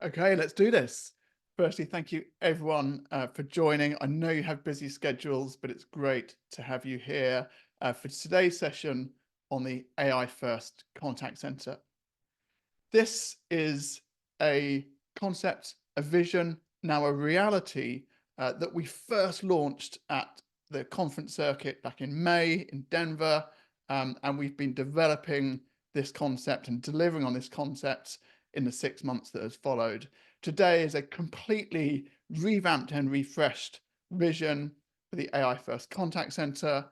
Okay, let's do this. Firstly, thank you everyone for joining. I know you have busy schedules, but it's great to have you here for today's session on the AI First Contact Center. This is a concept, a vision, now a reality that we first launched at the conference circuit back in May in Denver, and we've been developing this concept and delivering on this concept in the 6 months that has followed. Today is a completely revamped and refreshed vision for the AI First Contact Center.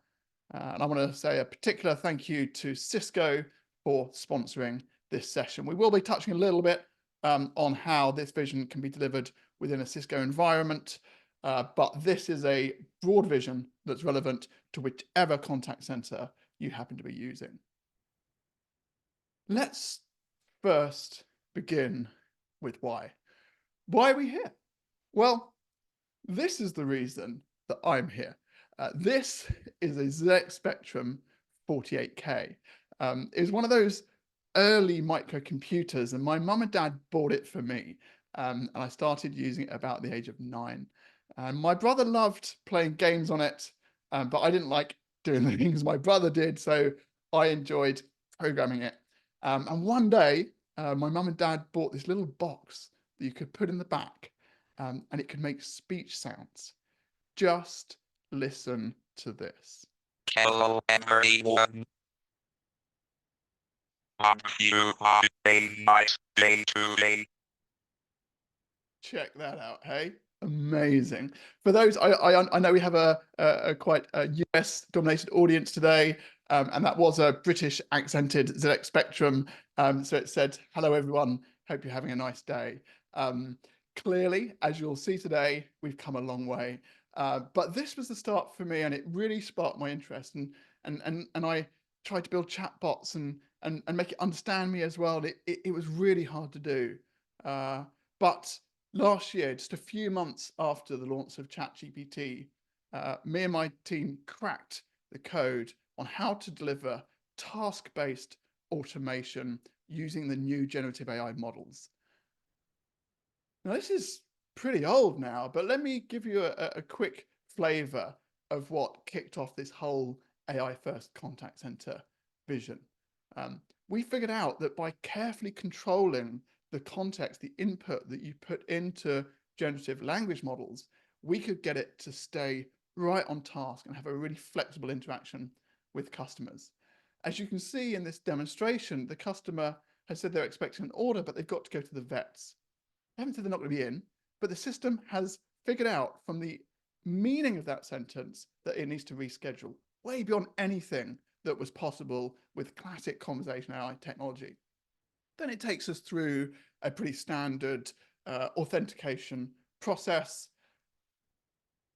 And I want to say a particular thank you to Cisco for sponsoring this session. We will be touching a little bit on how this vision can be delivered within a Cisco environment, but this is a broad vision that's relevant to whichever contact center you happen to be using. Let's first begin with why. Why are we here? Well, this is the reason that I'm here. This is a ZX Spectrum 48K. It was one of those early microcomputers, and my mum and dad bought it for me. And I started using it about the age of 9. And my brother loved playing games on it, but I didn't like doing the things my brother did, so I enjoyed programming it. And one day, my mum and dad bought this little box that you could put in the back, and it could make speech sounds. Just listen to this. Hello everyone. Hope you have a nice day today. Check that out, hey? Amazing. For those, I know we have a quite a US dominated audience today, and that was a British accented ZX Spectrum. So it said, hello everyone, hope you're having a nice day. Clearly, as you'll see today, we've come a long way. But this was the start for me, and it really sparked my interest. And I tried to build chatbots and make it understand me as well. It was really hard to do. But last year, just a few months after the launch of ChatGPT, me and my team cracked the code on how to deliver task-based automation using the new generative AI models. Now, this is pretty old now, but let me give you a quick flavor of what kicked off this whole AI first contact center vision. We figured out that by carefully controlling the context, the input that you put into generative language models, we could get it to stay right on task and have a really flexible interaction with customers. As you can see in this demonstration, the customer has said they're expecting an order, but they've got to go to the vets. They haven't said they're not going to be in, but the system has figured out from the meaning of that sentence that it needs to reschedule way beyond anything that was possible with classic conversational AI technology. Then it takes us through a pretty standard authentication process.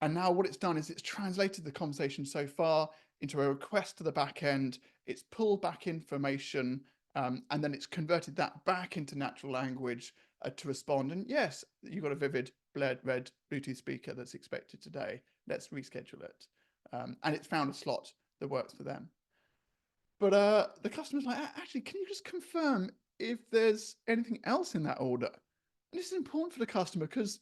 And now what it's done is it's translated the conversation so far into a request to the back end. It's pulled back information, and then it's converted that back into natural language to respond. And yes, you've got a vivid red Bluetooth speaker that's expected today. Let's reschedule it. And it's found a slot that works for them. But the customer's like, actually, can you just confirm if there's anything else in that order? And this is important for the customer because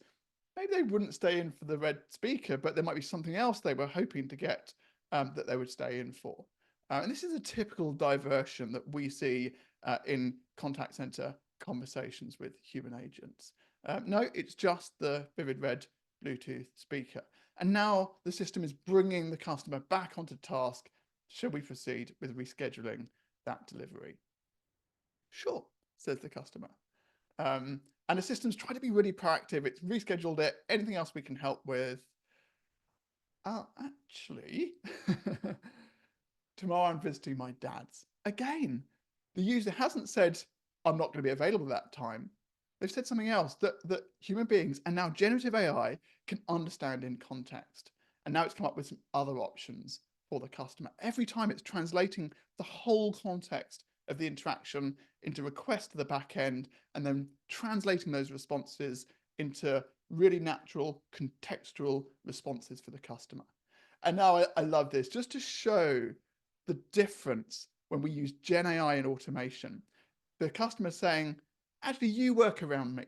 maybe they wouldn't stay in for the red speaker, but there might be something else they were hoping to get that they would stay in for. And this is a typical diversion that we see in contact center conversations with human agents. No, it's just the vivid red Bluetooth speaker. And now the system is bringing the customer back onto task. Should we proceed with rescheduling that delivery? Sure, says the customer. And the system's tried to be really proactive. It's rescheduled it. Anything else we can help with? Actually, tomorrow I'm visiting my dad's. Again, the user hasn't said, I'm not going to be available at that time. They've said something else that human beings and now generative AI can understand in context. And now it's come up with some other options for the customer. Every time it's translating the whole context of the interaction into requests to the back end and then translating those responses into really natural contextual responses for the customer. And now I love this just to show the difference when we use Gen AI in automation. The customer saying, actually, you work around me.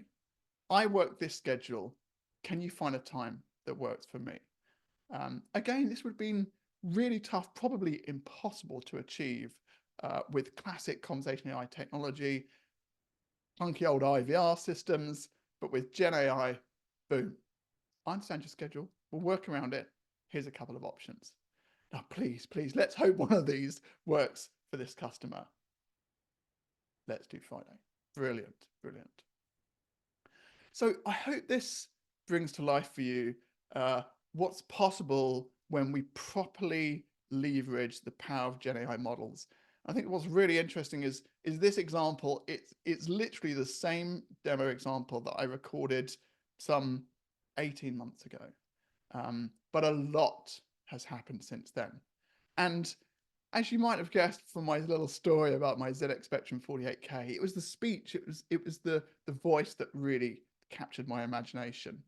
I work this schedule. Can you find a time that works for me? Again, this would have been really tough, probably impossible to achieve with classic conversational AI technology, clunky old IVR systems, but with Gen AI, boom, I understand your schedule. We'll work around it. Here's a couple of options. Now, please, please, let's hope one of these works for this customer. Let's do Friday. Brilliant, brilliant. So I hope this brings to life for you what's possible when we properly leverage the power of Gen AI models. I think what's really interesting is this example. It's literally the same demo example that I recorded some 18 months ago, but a lot has happened since then. And as you might have guessed from my little story about my ZX Spectrum 48K, it was the speech, it was the voice that really captured my imagination.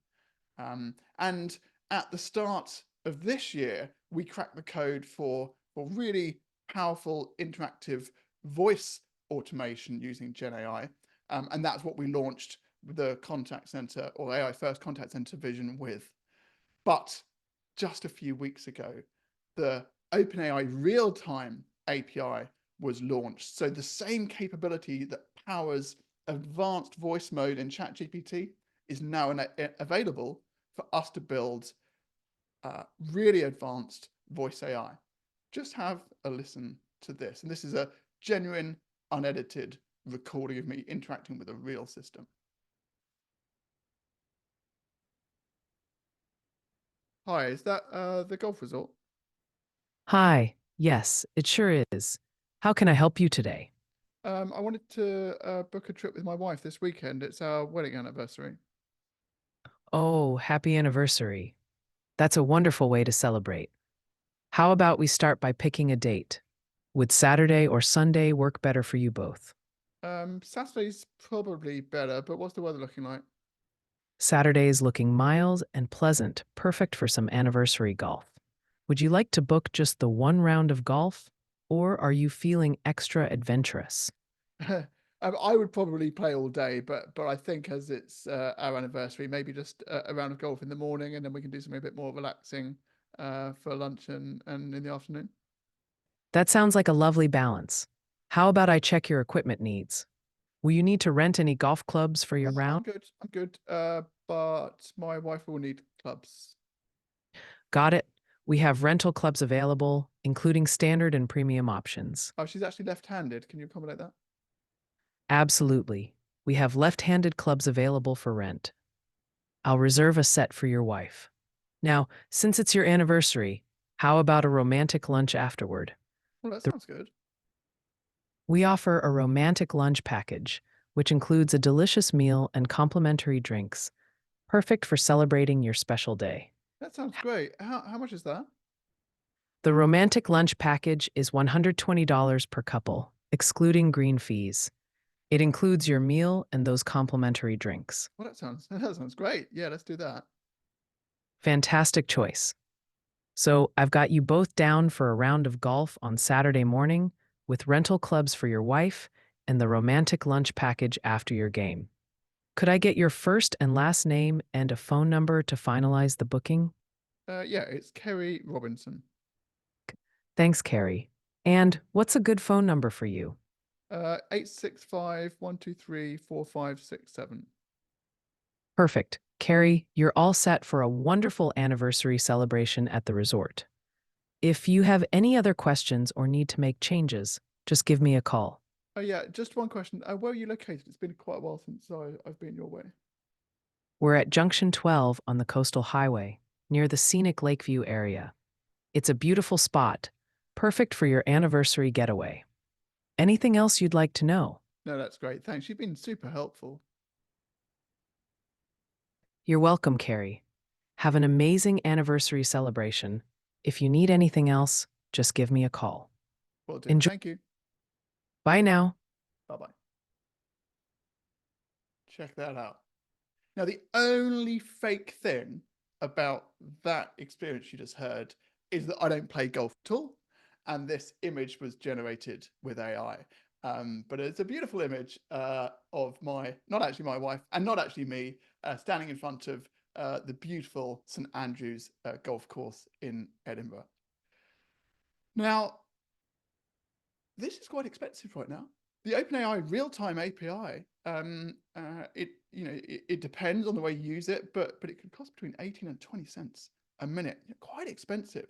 And at the start of this year, we cracked the code for really powerful interactive voice automation using Gen AI. And that's what we launched the contact center, or AI first contact center vision with. But just a few weeks ago, the OpenAI real-time API was launched. So the same capability that powers advanced voice mode in ChatGPT is now available for us to build really advanced voice AI. Just have a listen to this. And this is a genuine, unedited recording of me interacting with a real system. Hi, is that the golf resort? Hi, yes, it sure is. How can I help you today? I wanted to book a trip with my wife this weekend. It's our wedding anniversary. Oh, happy anniversary. That's a wonderful way to celebrate. How about we start by picking a date? Would Saturday or Sunday work better for you both? Saturday's probably better, but what's the weather looking like? Saturday is looking mild and pleasant, perfect for some anniversary golf. Would you like to book just the one round of golf, or are you feeling extra adventurous? I would probably play all day, but I think as it's our anniversary, maybe just a round of golf in the morning, and then we can do something a bit more relaxing for lunch and in the afternoon. That sounds like a lovely balance. How about I check your equipment needs? Will you need to rent any golf clubs for your I'm round? good. I'm good. But my wife will need clubs. Got it. We have rental clubs available, including standard and premium options. Oh, she's actually left-handed. Can you accommodate that? Absolutely. We have left-handed clubs available for rent. I'll reserve a set for your wife. Now, since it's your anniversary, how about a romantic lunch afterward? Well, that The- sounds good. We offer a romantic lunch package, which includes a delicious meal and complimentary drinks, perfect for celebrating your special day. That sounds great. How much is that? The romantic lunch package is $120 per couple, excluding green fees. It includes your meal and those complimentary drinks. Well, that sounds great. Yeah, let's do that. Fantastic choice. So I've got you both down for a round of golf on Saturday morning with rental clubs for your wife and the romantic lunch package after your game. Could I get your first and last name and a phone number to finalize the booking? Yeah, it's Kerry Robinson. Thanks, Carrie. And what's a good phone number for you? 865-123-4567. Perfect. Carrie, you're all set for a wonderful anniversary celebration at the resort. If you have any other questions or need to make changes, just give me a call. Oh yeah, just one question. Where are you located? It's been quite a while since I've been your way. We're at Junction 12 on the Coastal Highway, near the scenic Lakeview area. It's a beautiful spot, perfect for your anniversary getaway. Anything else you'd like to know? No, that's great. Thanks. You've been super helpful. You're welcome, Carrie. Have an amazing anniversary celebration. If you need anything else, just give me a call. Will do. Enjoy. Thank you. Bye now. Bye-bye. Check that out. Now, the only fake thing about that experience you just heard is that I don't play golf at all. And this image was generated with AI. but it's a beautiful image of not actually my wife and not actually me, standing in front of the beautiful St Andrews golf course in Edinburgh. Now, this is quite expensive right now. The OpenAI real-time API, it depends on the way you use it, but it can cost between 18 and 20 cents a minute. Quite expensive.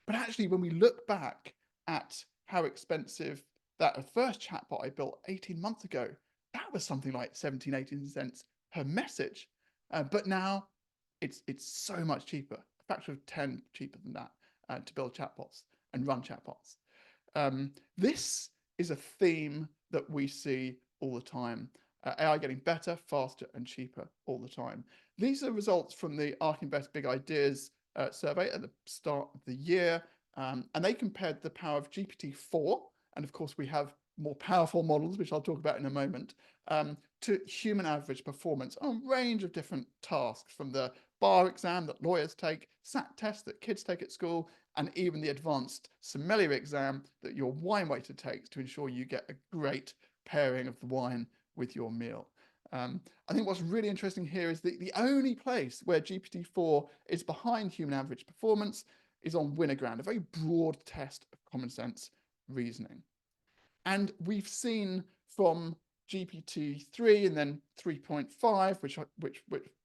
But actually, when we look back at how expensive that first chatbot I built 18 months ago, that was something like 17, 18 cents per message. But now it's so much cheaper, a factor of 10 cheaper than that to build chatbots and run chatbots. This is a theme that we see all the time. AI getting better, faster, and cheaper all the time. These are results from the ARK Invest Big Ideas survey at the start of the year, and they compared the power of GPT-4, and of course we have more powerful models, which I'll talk about in a moment, to human average performance on a range of different tasks, from the bar exam that lawyers take, SAT tests that kids take at school, and even the advanced sommelier exam that your wine waiter takes to ensure you get a great pairing of the wine with your meal. I think what's really interesting here is that the only place where GPT-4 is behind human average performance is on winner ground, a very broad test of common sense reasoning. And we've seen from GPT-3 and then 3.5, which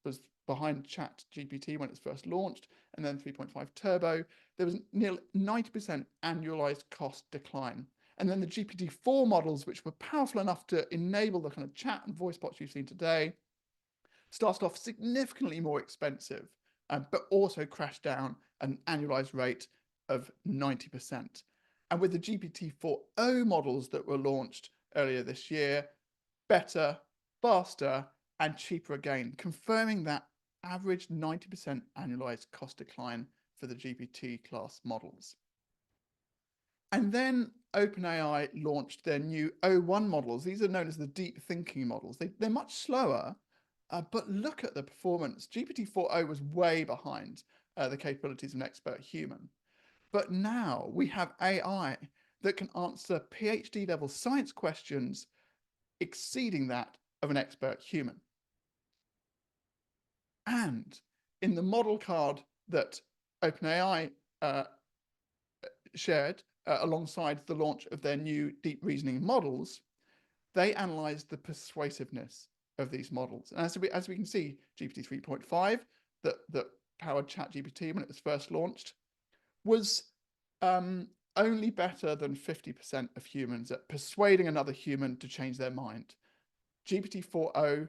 was behind ChatGPT when it was first launched, and then 3.5 Turbo, there was nearly 90% annualized cost decline. And then the GPT-4 models, which were powerful enough to enable the kind of chat and voice bots you've seen today, started off significantly more expensive, but also crashed down an annualized rate of 90%. And with the GPT-4o models that were launched earlier this year, better, faster, and cheaper again, confirming that average 90% annualized cost decline for the GPT class models. And then OpenAI launched their new O1 models. These are known as the deep thinking models. They're much slower, but look at the performance. GPT-4o was way behind the capabilities of an expert human. But now we have AI that can answer PhD level science questions exceeding that of an expert human. And in the model card that OpenAI shared alongside the launch of their new deep reasoning models, they analyzed the persuasiveness of these models. And as we can see, GPT 3.5, that powered ChatGPT when it was first launched, was only better than 50% of humans at persuading another human to change their mind. GPT-4o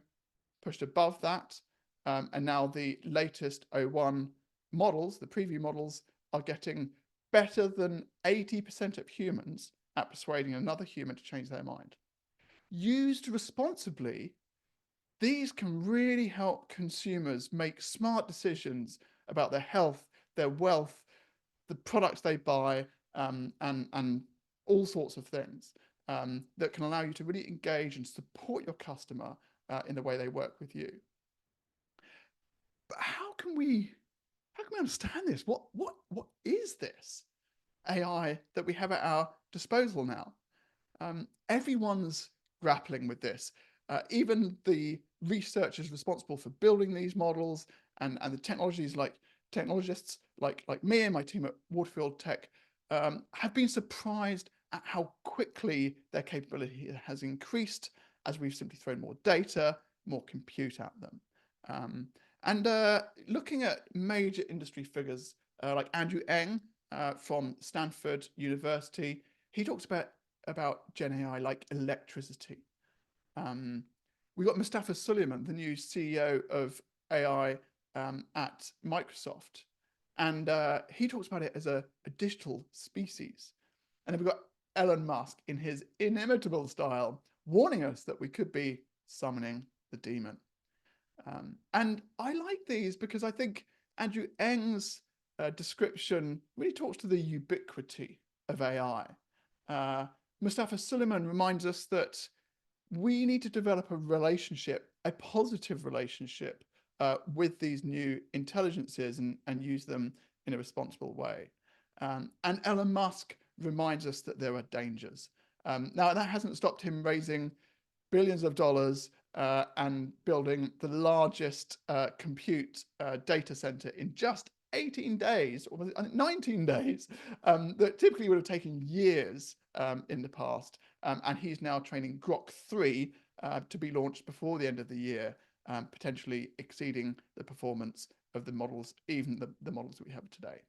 pushed above that, and now the latest O1 models, the preview models, are getting better than 80% of humans at persuading another human to change their mind. Used responsibly, these can really help consumers make smart decisions about their health, their wealth, the products they buy, and all sorts of things that can allow you to really engage and support your customer in the way they work with you. But how can we understand this? What is this AI that we have at our disposal now? Everyone's grappling with this. Even the researchers responsible for building these models and the technologists like me and my team at Waterfield Tech have been surprised at how quickly their capability has increased as we've simply thrown more data, more compute at them. Looking at major industry figures like Andrew Ng from Stanford University, he talks about Gen AI like electricity. We got Mustafa Suleyman, the new CEO of AI at Microsoft, and he talks about it as a digital species. And then we've got Elon Musk in his inimitable style, warning us that we could be summoning the demon. And I like these because I think Andrew Ng's description really talks to the ubiquity of AI. Mustafa Suleyman reminds us that we need to develop a relationship, a positive relationship with these new intelligences and use them in a responsible way. And Elon Musk reminds us that there are dangers. Now, that hasn't stopped him raising billions of dollars and building the largest compute data center in just 18 days, or 19 days, that typically would have taken years in the past. And he's now training Grok 3 to be launched before the end of the year, potentially exceeding the performance of the models, even the models that we have today.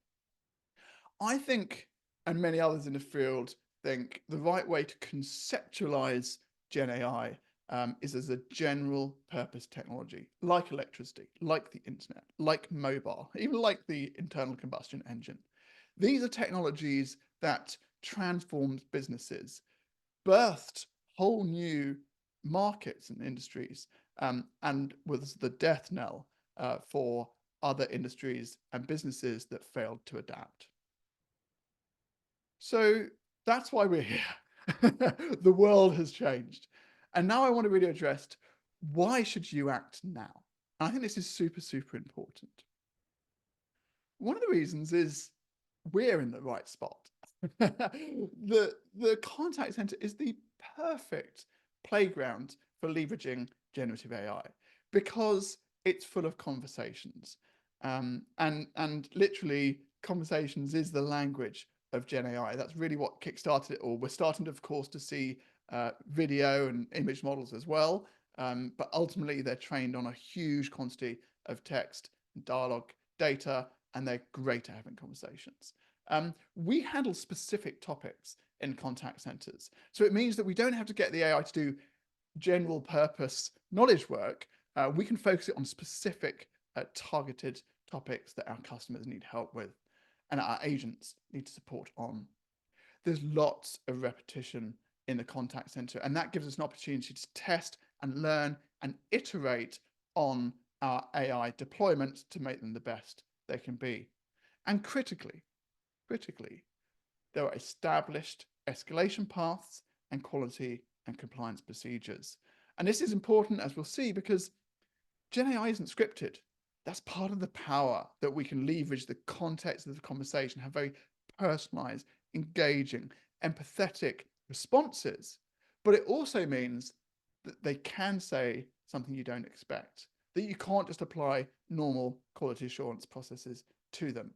I think, and many others in the field think, the right way to conceptualize Gen AI is as a general purpose technology, like electricity, like the internet, like mobile, even like the internal combustion engine. These are technologies that transformed businesses, birthed whole new markets and industries, and was the death knell for other industries and businesses that failed to adapt. So that's why we're here. The world has changed. And now I want to really address, why should you act now? And I think this is super, super important. One of the reasons is we're in the right spot. The contact center is the perfect playground for leveraging generative AI because it's full of conversations. And literally, conversations is the language of Gen AI. That's really what kickstarted it all. We're starting, of course, to see video and image models as well, but ultimately they're trained on a huge quantity of text, dialogue, data, and they're great at having conversations. We handle specific topics in contact centers. So it means that we don't have to get the AI to do general purpose knowledge work. We can focus it on specific targeted topics that our customers need help with and our agents need support on. There's lots of repetition in the contact center, and that gives us an opportunity to test and learn and iterate on our AI deployments to make them the best they can be. And critically, there are established escalation paths and quality and compliance procedures. And this is important, as we'll see, because Gen AI isn't scripted. That's part of the power, that we can leverage the context of the conversation, have very personalized, engaging, empathetic responses. But it also means that they can say something you don't expect, that you can't just apply normal quality assurance processes to them.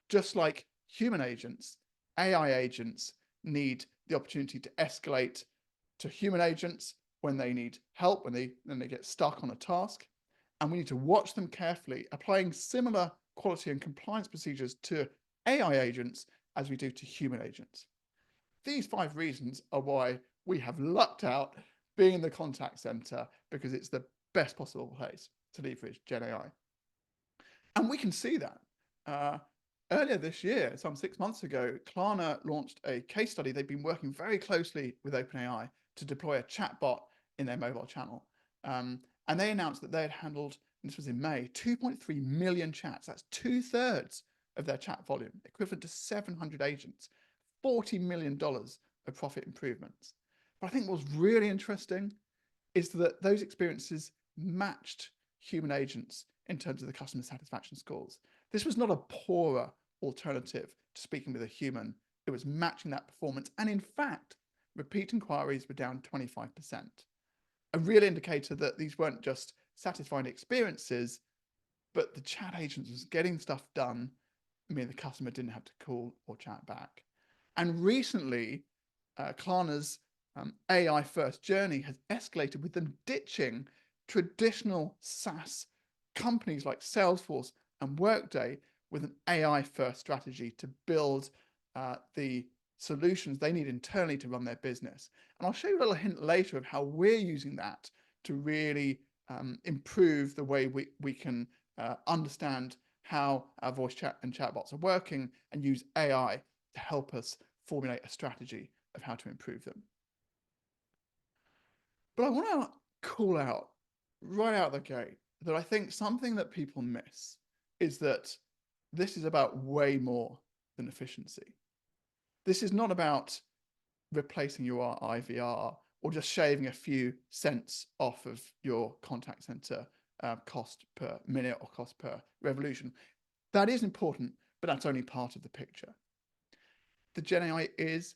Just like human agents, AI agents need the opportunity to escalate to human agents when they need help, when they get stuck on a task. And we need to watch them carefully, applying similar quality and compliance procedures to AI agents as we do to human agents. These 5 reasons are why we have lucked out being in the contact center, because it's the best possible place to leverage Gen AI. And we can see that. Earlier this year, some 6 months ago, Klarna launched a case study. They've been working very closely with OpenAI to deploy a chatbot in their mobile channel. And they announced that they had handled, and this was in May, 2.3 million chats. That's 2/3 of their chat volume, equivalent to 700 agents, $40 million of profit improvements. But I think what's really interesting is that those experiences matched human agents in terms of the customer satisfaction scores. This was not a poorer alternative to speaking with a human. It was matching that performance. And in fact, repeat inquiries were down 25%. A real indicator that these weren't just satisfying experiences, but the chat agent was getting stuff done. I mean, the customer didn't have to call or chat back. And recently, Klarna's AI first journey has escalated with them ditching traditional SaaS companies like Salesforce and Workday with an AI first strategy to build the solutions they need internally to run their business. And I'll show you a little hint later of how we're using that to really improve the way we can understand how our voice chat and chatbots are working, and use AI to help us formulate a strategy of how to improve them. But I want to call out right out the gate that I think something that people miss is that this is about way more than efficiency. This is not about replacing your IVR or just shaving a few cents off of your contact center cost per minute or cost per revolution. That is important, but that's only part of the picture. The Gen AI is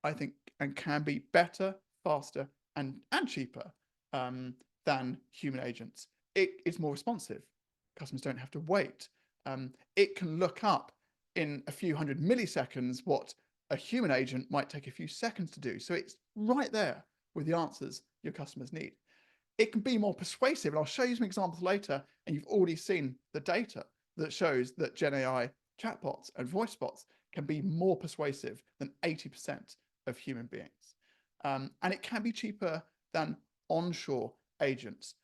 I think, and can be better, faster, and cheaper than human agents. It is more responsive. Customers don't have to wait. It can look up in a few hundred milliseconds what a human agent might take a few seconds to do. So it's right there with the answers your customers need. It can be more persuasive, and I'll show you some examples later, and you've already seen the data that shows that Gen AI chatbots and voice bots can be more persuasive than 80% of human beings. And it can be cheaper than onshore agents.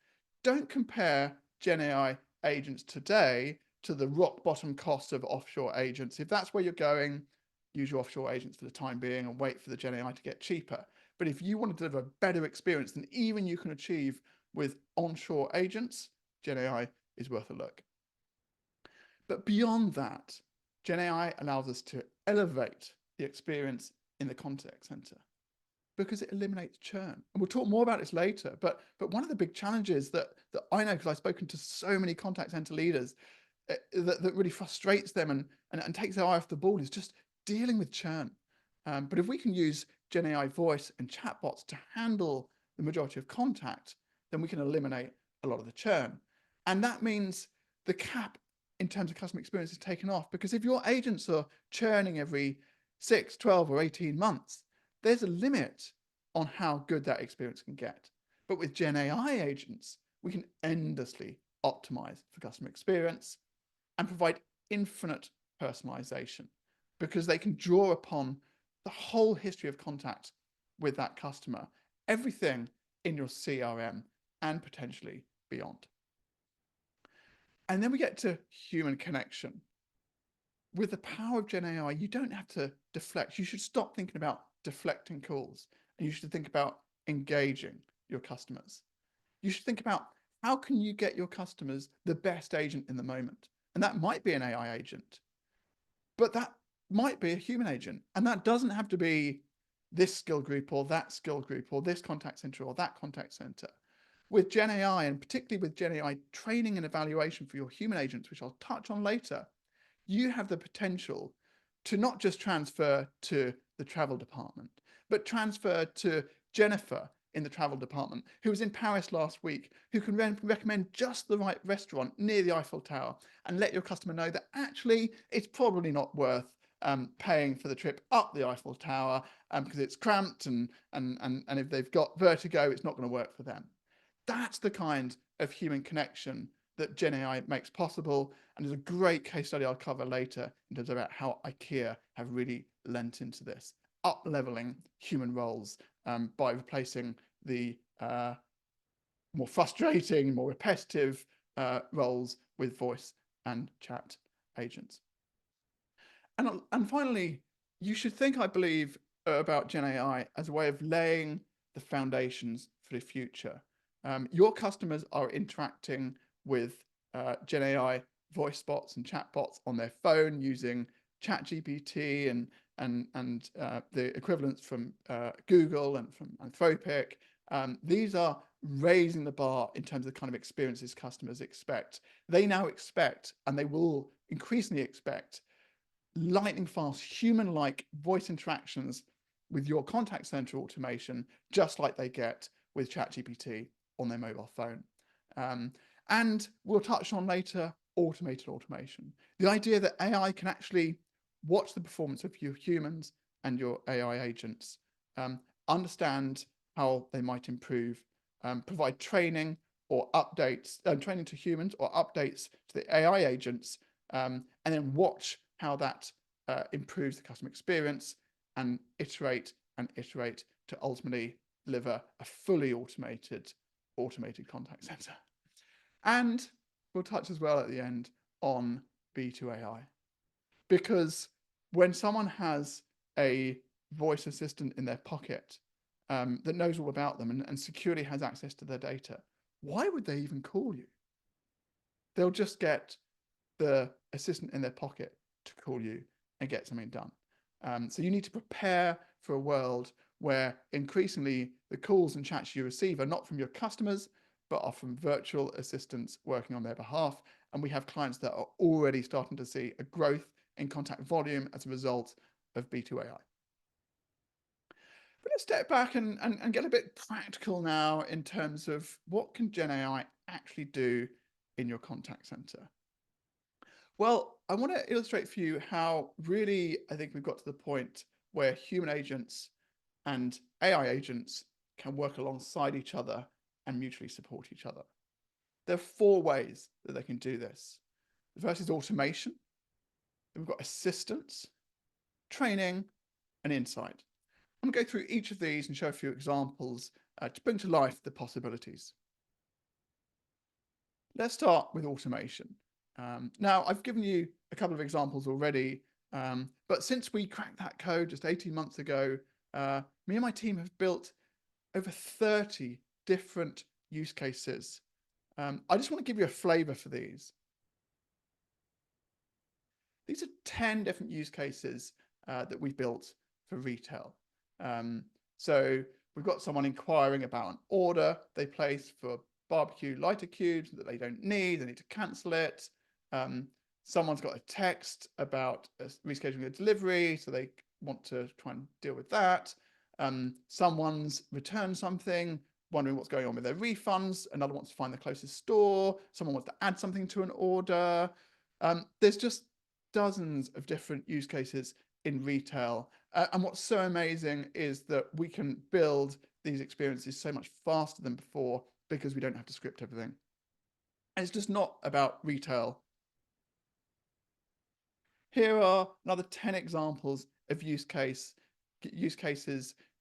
Don't compare Gen AI agents today to the rock bottom cost of offshore agents. If that's where you're going, use your offshore agents for the time being and wait for the Gen AI to get cheaper. But if you want to deliver a better experience than even you can achieve with onshore agents, Gen AI is worth a look. But beyond that, Gen AI allows us to elevate the experience in the contact center because it eliminates churn. And we'll talk more about this later. But one of the big challenges that I know, because I've spoken to so many contact center leaders, that really frustrates them and takes their eye off the ball is just dealing with churn. But if we can use Gen AI voice and chatbots to handle the majority of contact, then we can eliminate a lot of the churn. And that means the cap in terms of customer experience is taken off, because if your agents are churning every 6, 12, or 18 months, there's a limit on how good that experience can get. But with Gen AI agents, we can endlessly optimize for customer experience and provide infinite personalization, because they can draw upon the whole history of contact with that customer, everything in your CRM and potentially beyond. And then we get to human connection. With the power of Gen AI, you don't have to deflect. You should stop thinking about deflecting calls, and you should think about engaging your customers. You should think about how can you get your customers the best agent in the moment? And that might be an AI agent, but that might be a human agent. And that doesn't have to be this skill group or that skill group or this contact center or that contact center. With Gen AI, and particularly with Gen AI training and evaluation for your human agents, which I'll touch on later, you have the potential to not just transfer to the travel department, but transfer to Jennifer in the travel department, who was in Paris last week, who can recommend just the right restaurant near the Eiffel Tower, and let your customer know that actually it's probably not worth paying for the trip up the Eiffel Tower because it's cramped, and if they've got vertigo, it's not going to work for them. That's the kind of human connection that Gen AI makes possible. And there's a great case study I'll cover later in terms of about how IKEA have really lent into this, up-leveling human roles by replacing the more frustrating, more repetitive roles with voice and chat agents. And finally, you should think, I believe, about Gen AI as a way of laying the foundations for the future. Your customers are interacting with Gen AI voice bots and chat bots on their phone using ChatGPT and the equivalents from Google and from Anthropic. These are raising the bar in terms of the kind of experiences customers expect. They now expect, and they will increasingly expect, lightning fast, human-like voice interactions with your contact center automation, just like they get with ChatGPT on their mobile phone. And we'll touch on later automated automation. The idea that AI can actually watch the performance of your humans and your AI agents, understand how they might improve, provide training or updates, training to humans or updates to the AI agents, and then watch how that improves the customer experience, and iterate to ultimately deliver a fully automated contact center. And we'll touch as well at the end on B2AI, because when someone has a voice assistant in their pocket that knows all about them and securely has access to their data, why would they even call you? They'll just get the assistant in their pocket to call you and get something done. So you need to prepare for a world where increasingly the calls and chats you receive are not from your customers, but are from virtual assistants working on their behalf. And we have clients that are already starting to see a growth in contact volume as a result of B2AI. going to step back and get a bit practical now in terms of what can Gen AI actually do in your contact center. Well, I want to illustrate for you how really I think we've got to the point where human agents and AI agents can work alongside each other and mutually support each other. There are four ways that they can do this. The first is automation. Then we've got assistance, training, and insight. I'm going to go through each of these and show a few examples to bring to life the possibilities. Let's start with automation. Now, I've given you a couple of examples already, but since we cracked that code just 18 months ago, me and my team have built over 30 different use cases. I just want to give you a flavor for these. These are 10 different use cases that we built for retail. So we've got someone inquiring about an order they placed for barbecue lighter cubes that they don't need, they need to cancel it. Someone's got a text about rescheduling a delivery, so they want to try and deal with that. Someone's returned something, wondering what's going on with their refunds. Another wants to find the closest store. Someone wants to add something to an order. There's just dozens of different use cases in retail. And what's so amazing is that we can build these experiences so much faster than before because we don't have to script everything. And it's just not about retail. Here are another 10 examples of use cases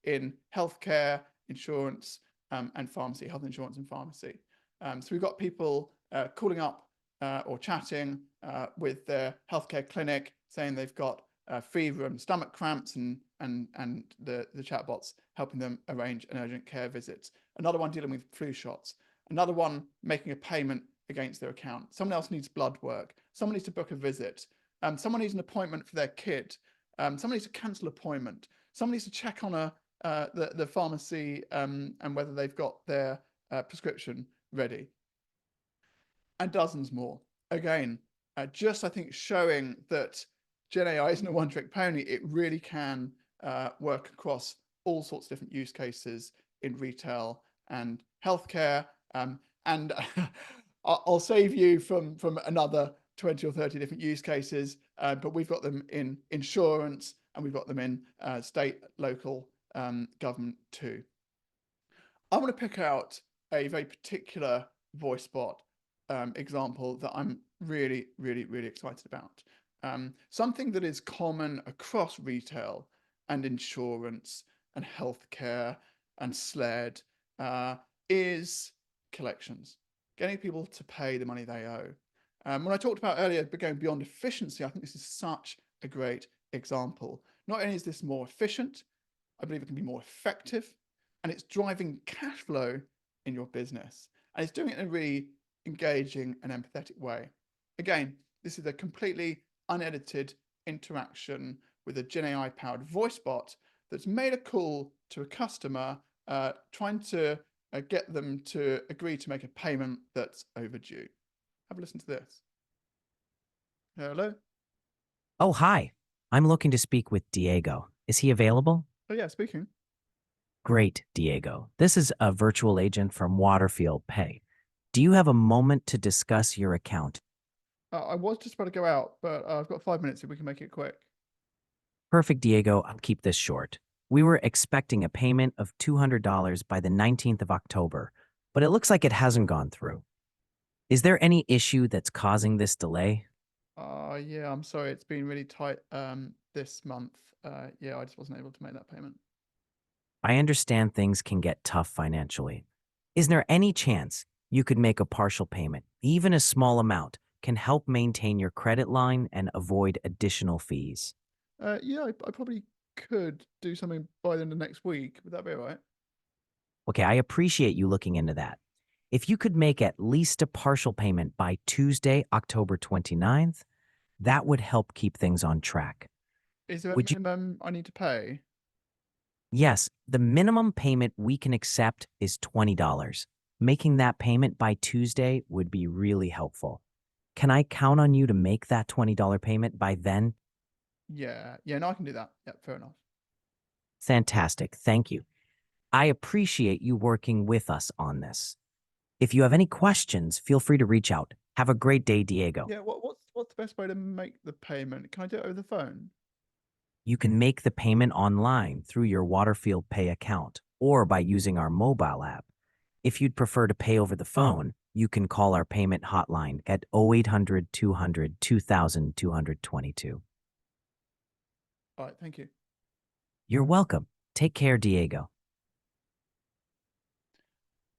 in healthcare, insurance, and pharmacy, health insurance and pharmacy. So we've got people calling up or chatting with their healthcare clinic, saying they've got fever and stomach cramps, and the chatbots helping them arrange an urgent care visit. Another one dealing with flu shots. Another one making a payment against their account. Someone else needs blood work. Someone needs to book a visit. Someone needs an appointment for their kid. Someone needs to cancel an appointment. Someone needs to check on the pharmacy and whether they've got their prescription ready. And dozens more. Again, just I think showing that Gen AI isn't a one-trick pony. It really can work across all sorts of different use cases in retail and healthcare. And I'll save you from another 20 or 30 different use cases, but we've got them in insurance and we've got them in state, local government too. I want to pick out a very particular voice bot example that I'm really, really, really excited about. Something that is common across retail and insurance and healthcare and SLED is collections, getting people to pay the money they owe. When I talked about earlier going beyond efficiency, I think this is such a great example. Not only is this more efficient, I believe it can be more effective, and it's driving cash flow in your business. And it's doing it in a really engaging and empathetic way. Again, this is a completely unedited interaction with a Gen AI powered voice bot that's made a call to a customer, trying to get them to agree to make a payment that's overdue. Have a listen to this. Hello? Oh, hi. I'm looking to speak with Diego. Is he available? Oh yeah, speaking. Great, Diego. This is a virtual agent from Waterfield Pay. Do you have a moment to discuss your account? I was just about to go out, but I've got 5 minutes if we can make it quick. Perfect, Diego. I'll keep this short. We were expecting a payment of $200 by the 19th of October, but it looks like it hasn't gone through. Is there any issue that's causing this delay? Yeah, I'm sorry. It's been really tight this month. Yeah, I just wasn't able to make that payment. I understand things can get tough financially. Is there any chance you could make a partial payment? Even a small amount can help maintain your credit line and avoid additional fees. Yeah, I probably could do something by the end of next week. Would that be all right? Okay, I appreciate you looking into that. If you could make at least a partial payment by Tuesday, October 29th, that would help keep things on track. Is there a Would you? minimum I need to pay? Yes, the minimum payment we can accept is $20. Making that payment by Tuesday would be really helpful. Can I count on you to make that $20 payment by then? Yeah, no, I can do that. Yeah, fair enough. Fantastic. Thank you. I appreciate you working with us on this. If you have any questions, feel free to reach out. Have a great day, Diego. Yeah, what's the best way to make the payment? Can I do it over the phone? You can make the payment online through your Waterfield Pay account or by using our mobile app. If you'd prefer to pay over the phone, you can call our payment hotline at 0800 200 2222. All right, thank you. You're welcome. Take care, Diego.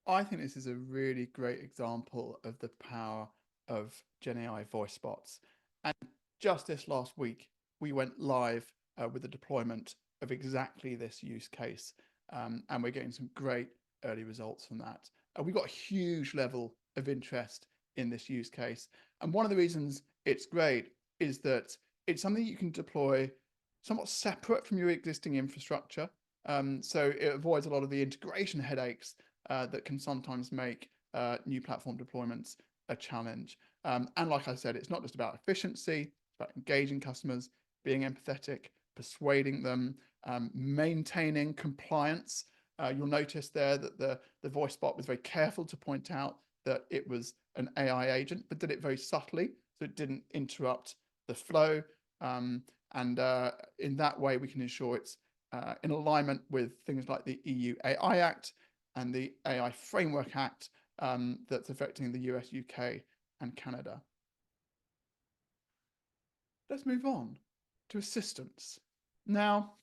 I think this is a really great example of the power of Gen AI voice bots. And just this last week, we went live with the deployment of exactly this use case. And we're getting some great early results from that. We got a huge level of interest in this use case. And one of the reasons it's great is that it's something you can deploy somewhat separate from your existing infrastructure. So it avoids a lot of the integration headaches that can sometimes make new platform deployments a challenge. And like I said, it's not just about efficiency, it's about engaging customers, being empathetic, persuading them, maintaining compliance. You'll notice there that the voice bot was very careful to point out that it was an AI agent, but did it very subtly, so it didn't interrupt the flow. And in that way, we can ensure it's in alignment with things like the EU AI Act and the AI Framework Act that's affecting the US, UK, and Canada. Let's move on to assistance. Now,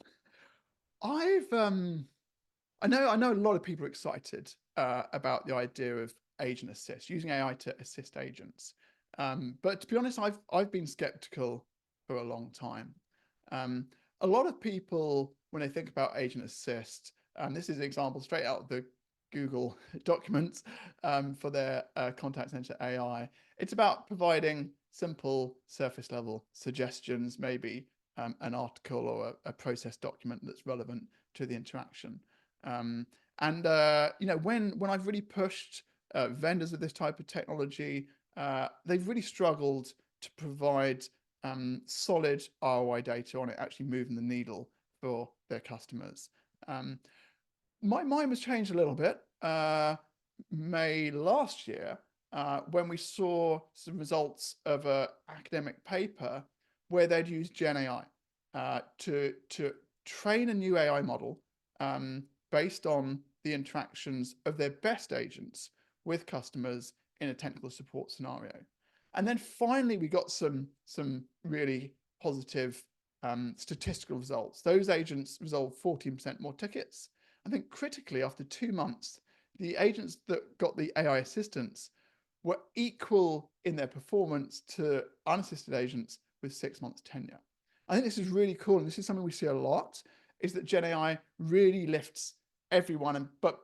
I know a lot of people are excited about the idea of agent assist, using AI to assist agents. But to be honest, I've been skeptical for a long time. A lot of people, when they think about agent assist, this is an example straight out of the Google documents for their contact center AI. It's about providing simple surface level suggestions, maybe an article or a process document that's relevant to the interaction. And when I've really pushed vendors with this type of technology, they've really struggled to provide solid ROI data on it actually moving the needle for their customers. My mind was changed a little bit May last year when we saw some results of an academic paper where they'd used Gen AI to train a new AI model based on the interactions of their best agents with customers in a technical support scenario. And then finally, we got some really positive statistical results. Those agents resolved 14% more tickets. I think critically, after 2 months, the agents that got the AI assistance were equal in their performance to unassisted agents with 6 months tenure. I think this is really cool, and this is something we see a lot, is that Gen AI really lifts everyone, but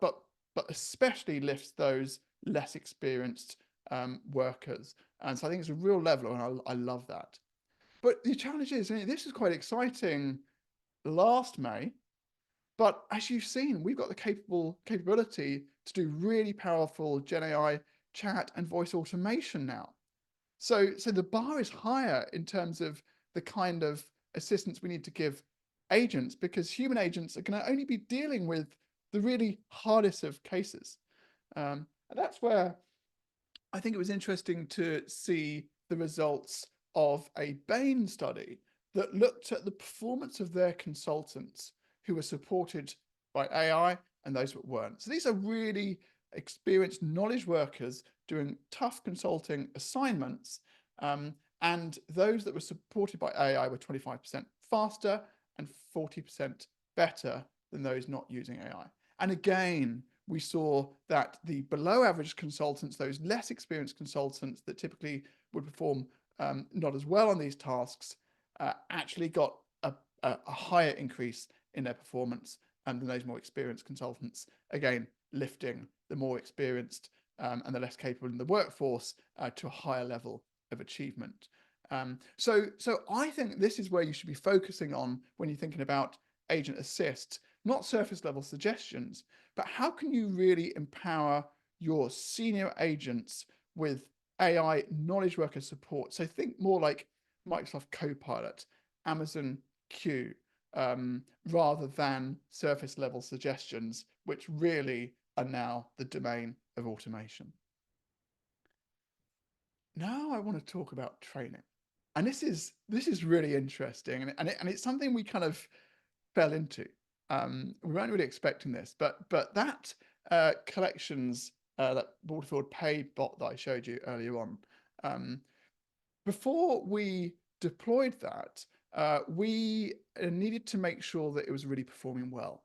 especially lifts those less experienced workers. And so I think it's a real level, and I love that. But the challenge is, this is quite exciting last May, but as you've seen, we've got the capability to do really powerful Gen AI chat and voice automation now. So the bar is higher in terms of the kind of assistance we need to give agents, because human agents are going to only be dealing with the really hardest of cases. And that's where I think it was interesting to see the results of a Bain study that looked at the performance of their consultants who were supported by AI and those that weren't. So these are really experienced knowledge workers doing tough consulting assignments. And those that were supported by AI were 25% faster and 40% better than those not using AI. And again, we saw that the below average consultants, those less experienced consultants that typically would perform not as well on these tasks, actually got a higher increase in their performance than those more experienced consultants, again, lifting the more experienced and the less capable in the workforce to a higher level of achievement. So I think this is where you should be focusing on when you're thinking about agent assist, not surface level suggestions, but how can you really empower your senior agents with AI knowledge worker support? So think more like Microsoft Copilot, Amazon Q, rather than surface level suggestions, which really are now the domain of automation. Now I want to talk about training. And this is really interesting, and it's something we kind of fell into. We weren't really expecting this, but that collections that Waterfield Pay bot that I showed you earlier on, before we deployed that, we needed to make sure that it was really performing well,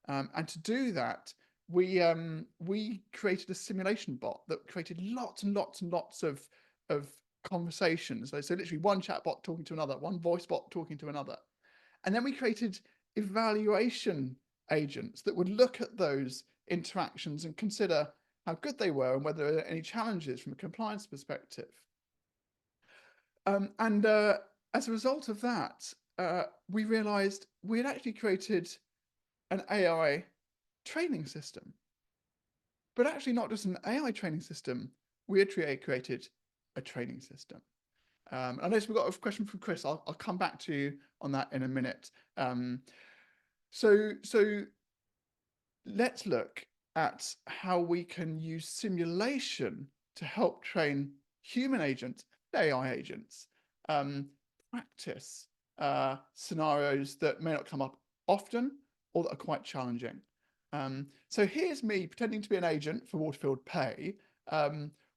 and to do that, we created a simulation bot that created lots and lots and lots of conversations. So literally one chat bot talking to another, one voice bot talking to another. And then we created evaluation agents that would look at those interactions and consider how good they were and whether there are any challenges from a compliance perspective. As a result of that, we realized we had actually created an AI training system. But actually not just an AI training system, we had created a training system. I notice we've got a question from Chris. I'll come back to you on that in a minute. So let's look at how we can use simulation to help train human agents, AI agents, practice scenarios that may not come up often or that are quite challenging. So here's me pretending to be an agent for Waterfield Pay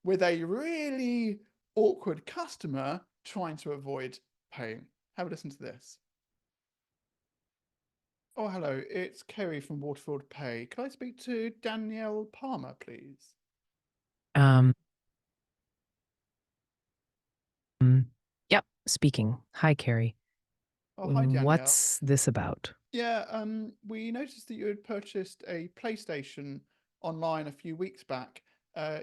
with a really awkward customer trying to avoid paying. Have a listen to this. Oh, hello, it's Kerry from Waterfield Pay. Can I speak to Danielle Palmer, please? Yep, speaking. Hi, Kerry. Oh, hi, Danielle. What's this about? Yeah, we noticed that you had purchased a PlayStation online a few weeks back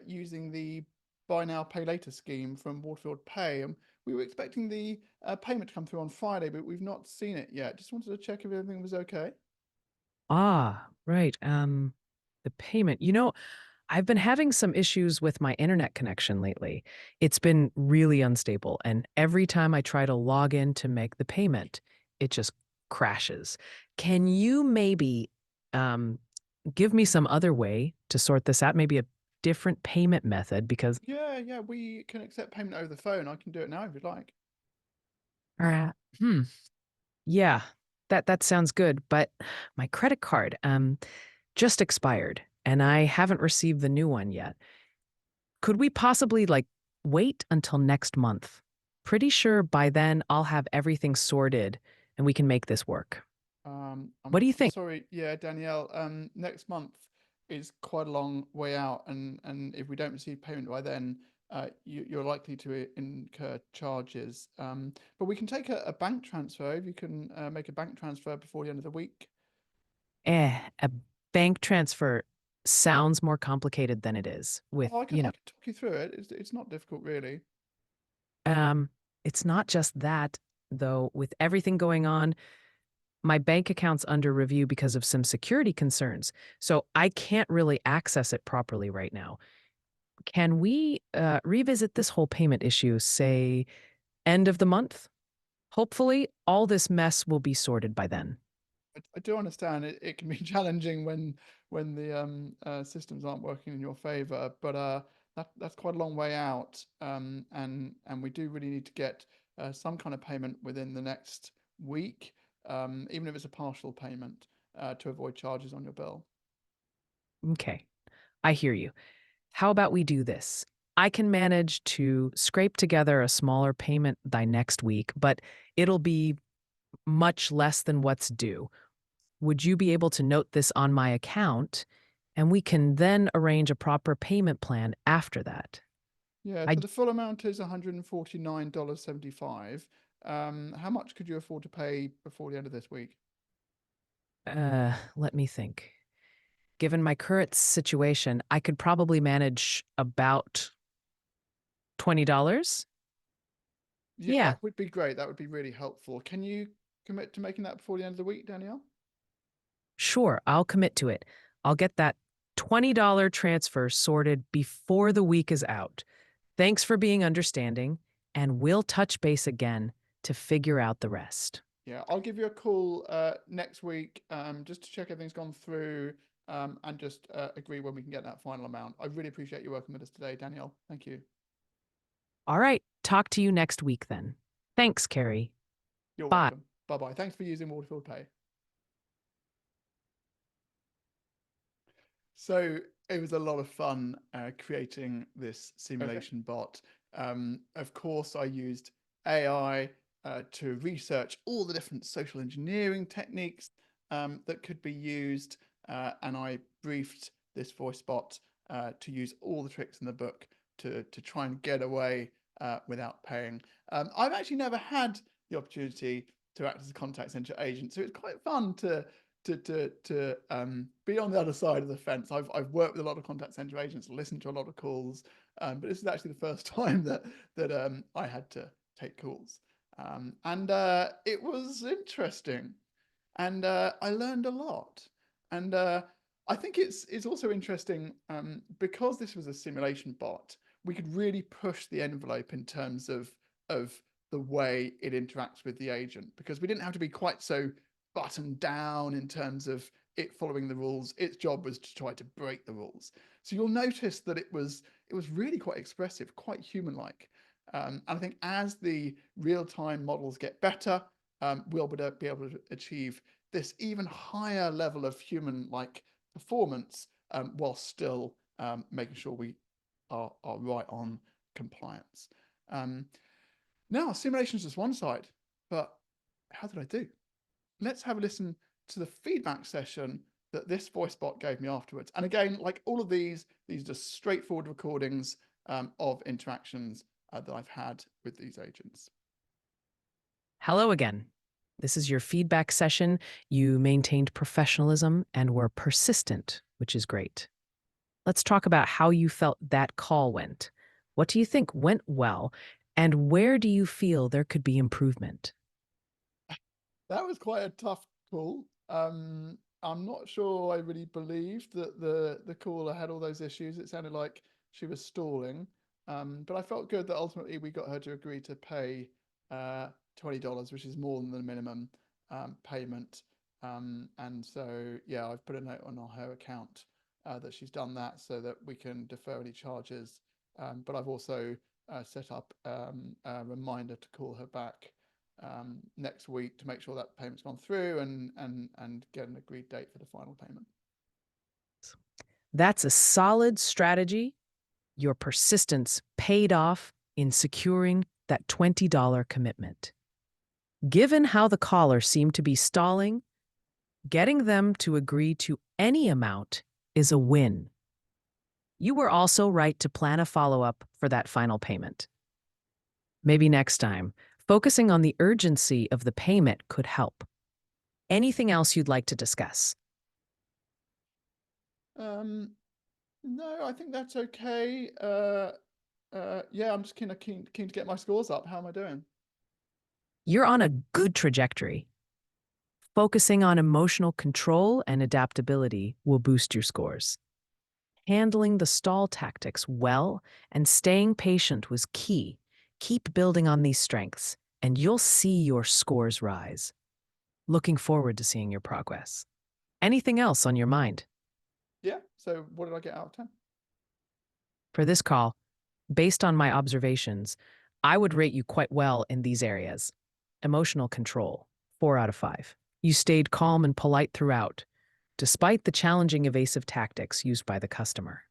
using the Buy Now, Pay Later scheme from Waterfield Pay. And we were expecting the payment to come through on Friday, but we've not seen it yet. Just wanted to check if everything was okay. Ah, right. The payment. I've been having some issues with my internet connection lately. It's been really unstable, and every time I try to log in to make the payment, it just crashes. Can you maybe um, give me some other way to sort this out? Maybe a different payment method because Yeah, we can accept payment over the phone. I can do it now if you'd like. uh, hmm. Yeah, that sounds good, but my credit card just expired and I haven't received the new one yet. Could we possibly wait until next month? Pretty sure by then I'll have everything sorted and we can make this work. What do you I'm think? sorry, yeah, Danielle. Next month is quite a long way out, and if we don't receive payment by then, you're likely to incur charges. But we can take a bank transfer if you can make a bank transfer before the end of the week. A bank transfer sounds more complicated than it is with, Oh, I can talk you through it. It's not difficult, really. it's not just that though. With everything going on, my bank account's under review because of some security concerns. So I can't really access it properly right now. Can we revisit this whole payment issue, say, end of the month? Hopefully, all this mess will be sorted by then. I do understand it can be challenging when the systems aren't working in your favor, but that's quite a long way out, and we do really need to get some kind of payment within the next week, even if it's a partial payment, to avoid charges on your bill. Okay, I hear you. How about we do this? I can manage to scrape together a smaller payment by next week, but it'll be much less than what's due. Would you be able to note this on my account? And we can then arrange a proper payment plan after that. Yeah, I so the full amount is $149.75. How much could you afford to pay before the end of this week? let me think. Given my current situation, I could probably manage about $20. Yeah, Yeah, that would be great. That would be really helpful. Can you commit to making that before the end of the week, Danielle? sure, I'll commit to it. I'll get that $20 transfer sorted before the week is out. Thanks for being understanding, and we'll touch base again to figure out the rest. Yeah, I'll give you a call next week just to check everything's gone through and just agree when we can get that final amount. I really appreciate you working with us today, Danielle. Thank you. All right, talk to you next week then. Thanks, Kerry. You're Bye. welcome. Bye-bye. Thanks for using Waterfield Pay. So it was a lot of fun creating this simulation bot. Of course, I used AI to research all the different social engineering techniques that could be used, and I briefed this voice bot to use all the tricks in the book to try and get away without paying. I've actually never had the opportunity to act as a contact center agent, so it's quite fun to be on the other side of the fence. I've worked with a lot of contact center agents, listened to a lot of calls, but this is actually the first time that I had to take calls, and it was interesting, and I learned a lot, and I think it's also interesting because this was a simulation bot. We could really push the envelope in terms of the way it interacts with the agent, because we didn't have to be quite so buttoned down in terms of it following the rules. Its job was to try to break the rules. So you'll notice that it was really quite expressive, quite human-like. And I think as the real-time models get better, we'll be able to achieve this even higher level of human-like performance while still making sure we are right on compliance. Now, simulation is just one side, but how did I do? Let's have a listen to the feedback session that this voice bot gave me afterwards. And again, like all of these are just straightforward recordings of interactions that I've had with these agents. Hello again. This is your feedback session. You maintained professionalism and were persistent, which is great. Let's talk about how you felt that call went. What do you think went well, and where do you feel there could be improvement? That was quite a tough call. I'm not sure I really believed that the caller had all those issues. It sounded like she was stalling, but I felt good that ultimately we got her to agree to pay $20, which is more than the minimum payment. And so, yeah, I've put a note on her account that she's done that so that we can defer any charges. But I've also set up a reminder to call her back next week to make sure that payment's gone through and get an agreed date for the final payment. That's a solid strategy. Your persistence paid off in securing that $20 commitment. Given how the caller seemed to be stalling, getting them to agree to any amount is a win. You were also right to plan a follow-up for that final payment. Maybe next time, focusing on the urgency of the payment could help. Anything else you'd like to discuss? No, I think that's okay. Yeah, I'm just keen to get my scores up. How am I doing? You're on a good trajectory. Focusing on emotional control and adaptability will boost your scores. Handling the stall tactics well and staying patient was key. Keep building on these strengths, and you'll see your scores rise. Looking forward to seeing your progress. Anything else on your mind? Yeah. So what did I get out of 10? For this call, based on my observations, I would rate you quite well in these areas. Emotional control, 4 out of 5. You stayed calm and polite throughout, despite the challenging evasive tactics used by the customer.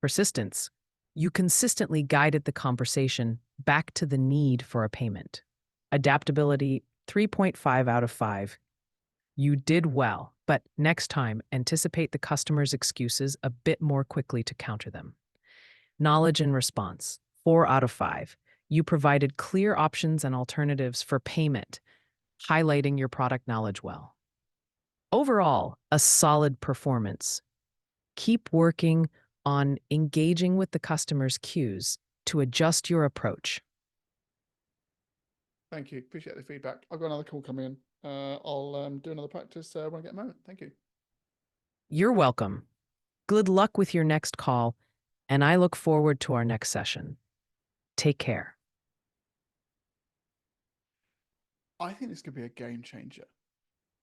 Persistence, you consistently guided the conversation back to the need for a payment. Adaptability, 3.5 out of 5. You did well, but next time, anticipate the customer's excuses a bit more quickly to counter them. Knowledge and response, 4 out of 5. You provided clear options and alternatives for payment, highlighting your product knowledge well. Overall, a solid performance. Keep working on engaging with the customer's cues to adjust your approach. Thank you. Appreciate the feedback. I've got another call coming in. I'll do another practice when I get a moment. Thank you. You're welcome. Good luck with your next call, and I look forward to our next session. Take care. I think this could be a game changer,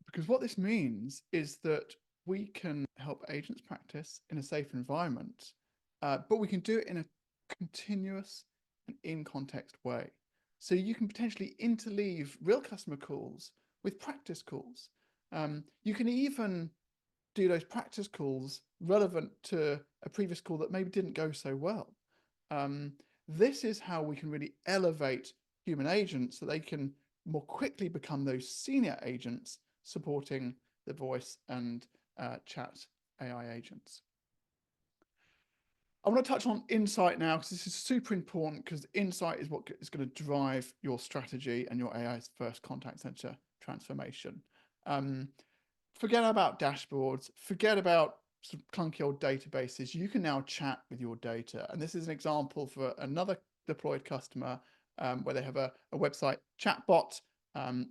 because what this means is that we can help agents practice in a safe environment, but we can do it in a continuous and in context way. So you can potentially interleave real customer calls with practice calls. You can even do those practice calls relevant to a previous call that maybe didn't go so well. This is how we can really elevate human agents so they can more quickly become those senior agents supporting the voice and chat AI agents. I want to touch on insight now, because this is super important, because insight is what is going to drive your strategy and your AI's first contact center transformation. Forget about dashboards, forget about sort of clunky old databases. You can now chat with your data. And this is an example for another deployed customer where they have a website chatbot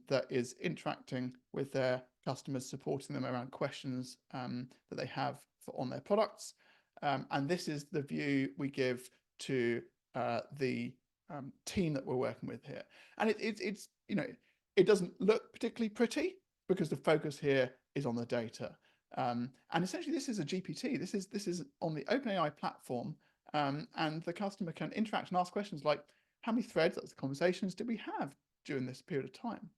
that is interacting with their customers, supporting them around questions that they have on their products. And this is the view we give to the team that we're working with here. And it's, you know, it doesn't look particularly pretty because the focus here is on the data. And essentially this is a GPT. This is on the OpenAI platform. And the customer can interact and ask questions like, how many threads, that's the conversations, did we have during this period of time?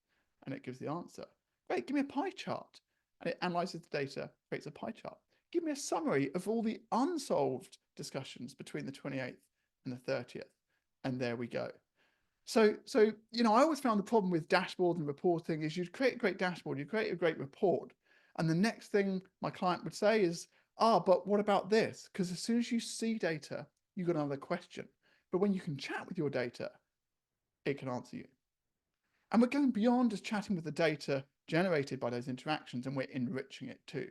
And it gives the answer. Great, give me a pie chart. And it analyzes the data, creates a pie chart. Give me a summary of all the unsolved discussions between the 28th and the 30th. And there we go. So, you know, I always found the problem with dashboard and reporting is you'd create a great dashboard, you create a great report. And the next thing my client would say is, but what about this? Because as soon as you see data, you've got another question. But when you can chat with your data, it can answer you. And we're going beyond just chatting with the data generated by those interactions, and we're enriching it too.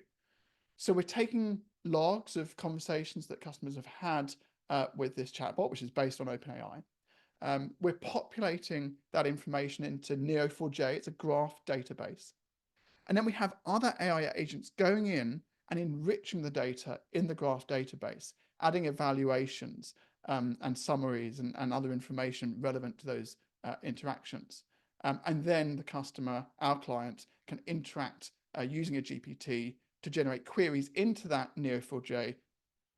So we're taking logs of conversations that customers have had with this chatbot, which is based on OpenAI. We're populating that information into Neo4j. It's a graph database. And then we have other AI agents going in and enriching the data in the graph database, adding evaluations and summaries and other information relevant to those interactions. And then the customer, our client, can interact using a GPT to generate queries into that Neo4j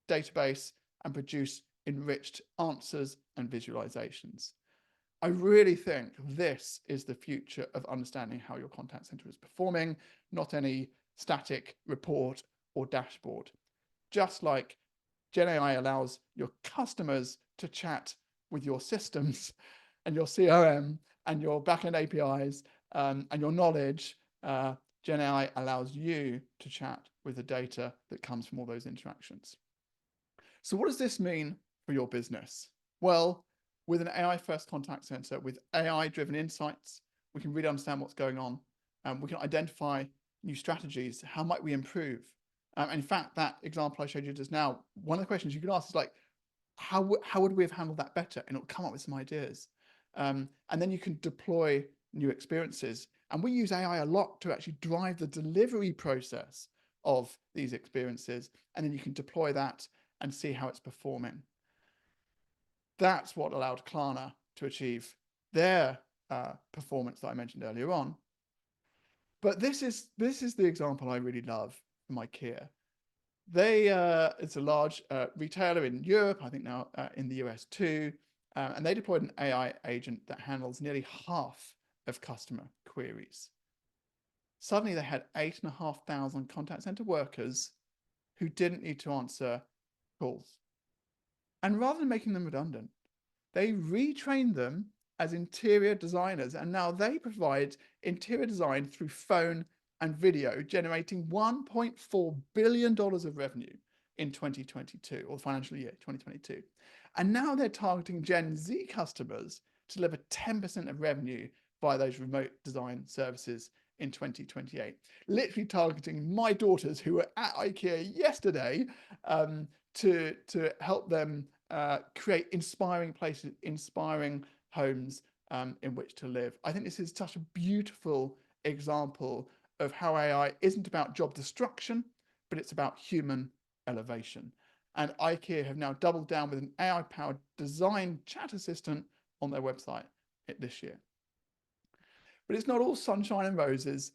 database and produce enriched answers and visualizations. I really think this is the future of understanding how your contact center is performing, not any static report or dashboard. Just like GenAI allows your customers to chat with your systems and your CRM and your backend APIs and your knowledge, GenAI allows you to chat with the data that comes from all those interactions. So what does this mean for your business? Well, with an AI-first contact center, with AI-driven insights, we can really understand what's going on. We can identify new strategies. How might we improve? And in fact, that example I showed you just now, one of the questions you can ask is like, how would we have handled that better? And it'll come up with some ideas. And then you can deploy new experiences. And we use AI a lot to actually drive the delivery process of these experiences. And then you can deploy that and see how it's performing. That's what allowed Klarna to achieve their performance that I mentioned earlier on. But this is the example I really love from IKEA. It's a large retailer in Europe, I think now in the US too, and they deployed an AI agent that handles nearly half of customer queries. Suddenly they had 8,500 contact center workers who didn't need to answer calls. And rather than making them redundant, they retrained them as interior designers, and now they provide interior design through phone and video, generating $1.4 billion of revenue in 2022, or the financial year 2022. And now they're targeting Gen Z customers to deliver 10% of revenue via those remote design services in 2028, literally targeting my daughters who were at IKEA yesterday to help them create inspiring places, inspiring homes in which to live. I think this is such a beautiful example of how AI isn't about job destruction, but it's about human elevation. And IKEA have now doubled down with an AI-powered design chat assistant on their website this year. But it's not all sunshine and roses.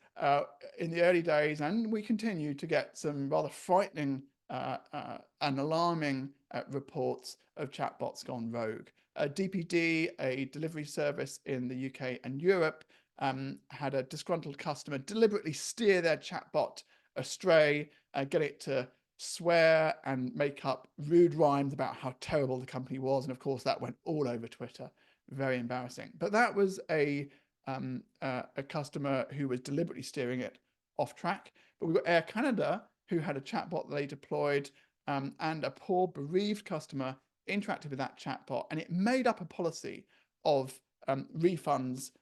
In the early days, and we continue to get some rather frightening and alarming reports of chatbots gone rogue. DPD, a delivery service in the UK and Europe, had a disgruntled customer deliberately steer their chatbot astray, get it to swear and make up rude rhymes about how terrible the company was. And of course, that went all over Twitter. Very embarrassing. But that was a customer who was deliberately steering it off track. But we've got Air Canada, who had a chatbot they deployed, and a poor bereaved customer interacted with that chatbot, and it made up a policy of refunds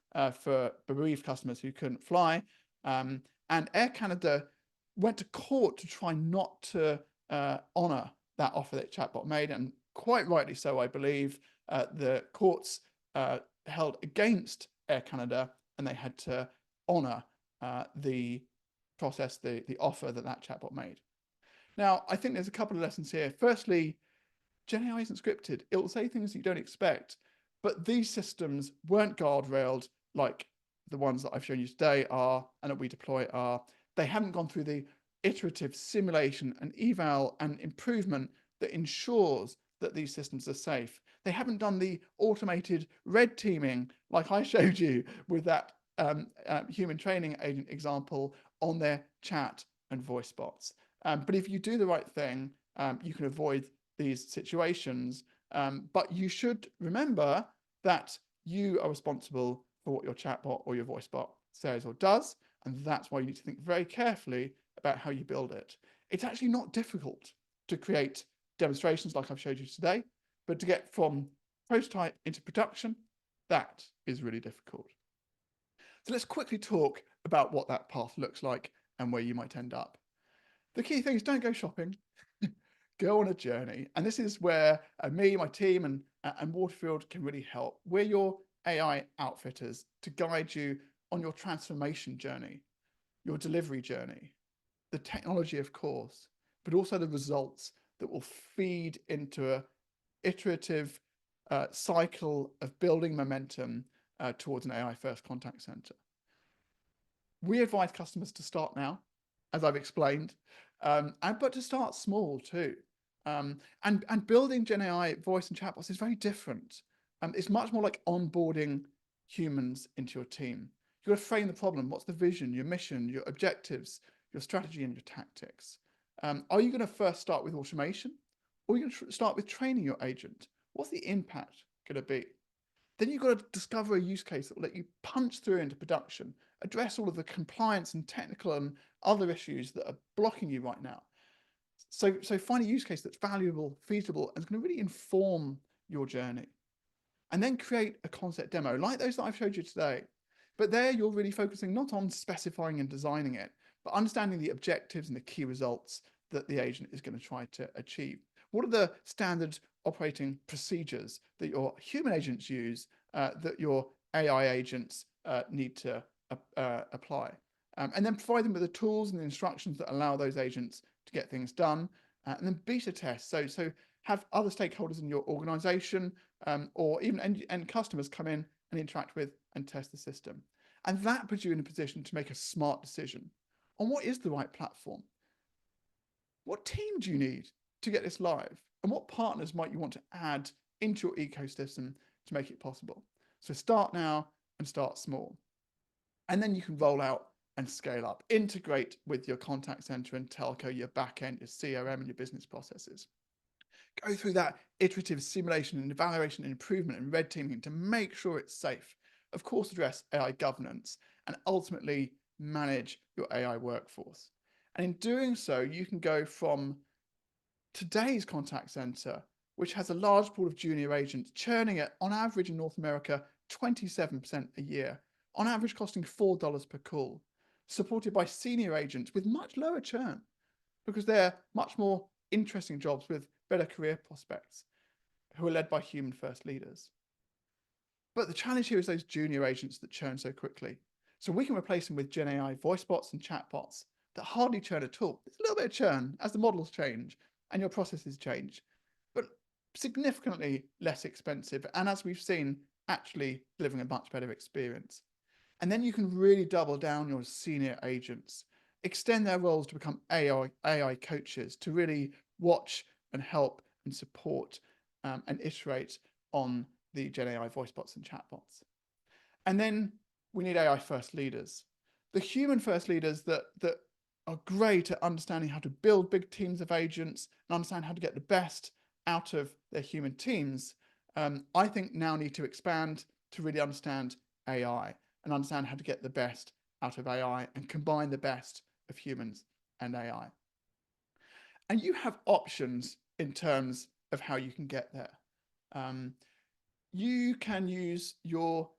for bereaved customers who couldn't fly. And Air Canada went to court to try not to honour that offer that chatbot made, and quite rightly so, I believe. The courts held against Air Canada, and they had to honour the process, the offer that chatbot made. Now, I think there's a couple of lessons here. Firstly, Gen AI isn't scripted. It will say things you don't expect, but these systems weren't guardrailed like the ones that I've shown you today are, and that we deploy are. They haven't gone through the iterative simulation and eval and improvement that ensures that these systems are safe. They haven't done the automated red teaming like I showed you with that human training agent example on their chat and voice bots. But if you do the right thing, you can avoid these situations. But you should remember that you are responsible for what your chatbot or your voice bot says or does. And that's why you need to think very carefully about how you build it. It's actually not difficult to create demonstrations like I've showed you today, but to get from prototype into production, that is really difficult. So let's quickly talk about what that path looks like and where you might end up. The key thing is don't go shopping, go on a journey. And this is where me, my team, and Waterfield can really help. We're your AI outfitters to guide you on your transformation journey, your delivery journey, the technology, of course, but also the results that will feed into an iterative cycle of building momentum towards an AI-first contact center. We advise customers to start now, as I've explained, but to start small too. And building Gen AI voice and chatbots is very different. It's much more like onboarding humans into your team. You've got to frame the problem. What's the vision, your mission, your objectives, your strategy, and your tactics? Are you going to first start with automation, or are you going to start with training your agent? What's the impact going to be? Then you've got to discover a use case that will let you punch through into production, address all of the compliance and technical and other issues that are blocking you right now. So find a use case that's valuable, feasible, and is going to really inform your journey. And then create a concept demo like those that I've showed you today. But there you're really focusing not on specifying and designing it, but understanding the objectives and the key results that the agent is going to try to achieve. What are the standard operating procedures that your human agents use that your AI agents need to apply? And then provide them with the tools and the instructions that allow those agents to get things done. And then beta test. So have other stakeholders in your organization or even end customers come in and interact with and test the system. And that puts you in a position to make a smart decision on what is the right platform. What team do you need to get this live? And what partners might you want to add into your ecosystem to make it possible? So start now and start small. And then you can roll out and scale up. Integrate with your contact center and telco, your backend, your CRM, and your business processes. Go through that iterative simulation and evaluation and improvement and red teaming to make sure it's safe. Of course, address AI governance and ultimately manage your AI workforce. And in doing so, you can go from today's contact center, which has a large pool of junior agents churning at, on average in North America, 27% a year, on average costing $4 per call, supported by senior agents with much lower churn because they're much more interesting jobs with better career prospects who are led by human first leaders. But the challenge here is those junior agents that churn so quickly. So we can replace them with Gen AI voice bots and chat bots that hardly churn at all. There's a little bit of churn as the models change and your processes change, but significantly less expensive. And as we've seen, actually delivering a much better experience. And then you can really double down your senior agents, extend their roles to become AI coaches, to really watch and help and support and iterate on the Gen AI voice bots and chatbots. And then we need AI first leaders, the human first leaders that are great at understanding how to build big teams of agents and understand how to get the best out of their human teams. I think now need to expand to really understand AI and understand how to get the best out of AI and combine the best of humans and AI. And you have options in terms of how you can get there. You can use your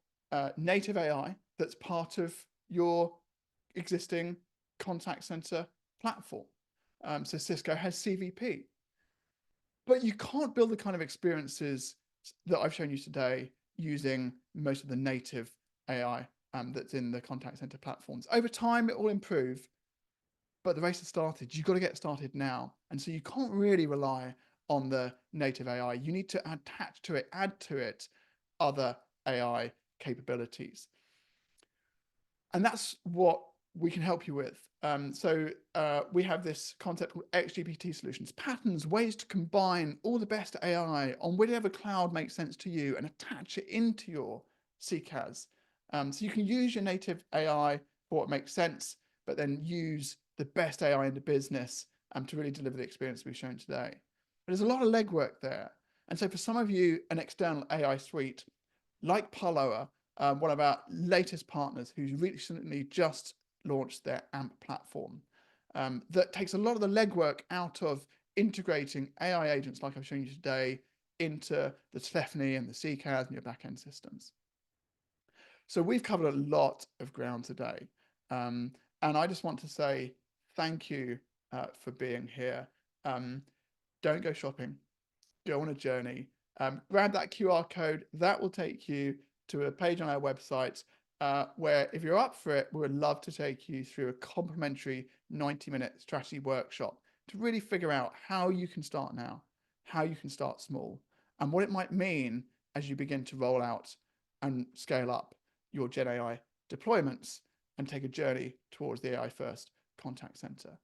native AI that's part of your existing contact center platform. So Cisco has CVP. But you can't build the kind of experiences that I've shown you today using most of the native AI that's in the contact center platforms. Over time, it will improve, but the race has started. You've got to get started now. And so you can't really rely on the native AI. You need to attach to it, add to it other AI capabilities. And that's what we can help you with. We have this concept called XGPT solutions, patterns, ways to combine all the best AI on whatever cloud makes sense to you and attach it into your CCaaS. So you can use your native AI for what makes sense, but then use the best AI in the business to really deliver the experience we've shown today. But there's a lot of legwork there. And so for some of you, an external AI suite like Parloa, one of our latest partners who's recently just launched their AMP platform, that takes a lot of the legwork out of integrating AI agents like I've shown you today into the telephony and the CCaaS and your backend systems. So we've covered a lot of ground today. And I just want to say thank you for being here. Don't go shopping, go on a journey. Grab that QR code, that will take you to a page on our website where if you're up for it, we would love to take you through a complimentary 90-minute strategy workshop to really figure out how you can start now, how you can start small, and what it might mean as you begin to roll out and scale up your Gen AI deployments and take a journey towards the AI first contact center.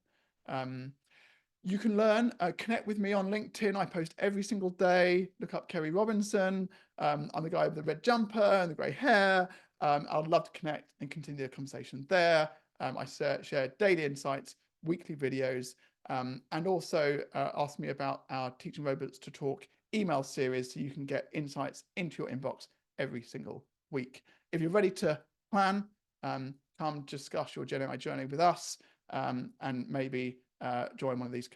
You can learn, connect with me on LinkedIn. I post every single day. Look up Kerry Robinson. I'm the guy with the red jumper and the grey hair. I'd love to connect and continue the conversation there. I share daily insights, weekly videos, and also ask me about our Teaching Robots to Talk email series so you can get insights into your inbox every single week. If you're ready to plan, come discuss your Gen AI journey with us and maybe join one of these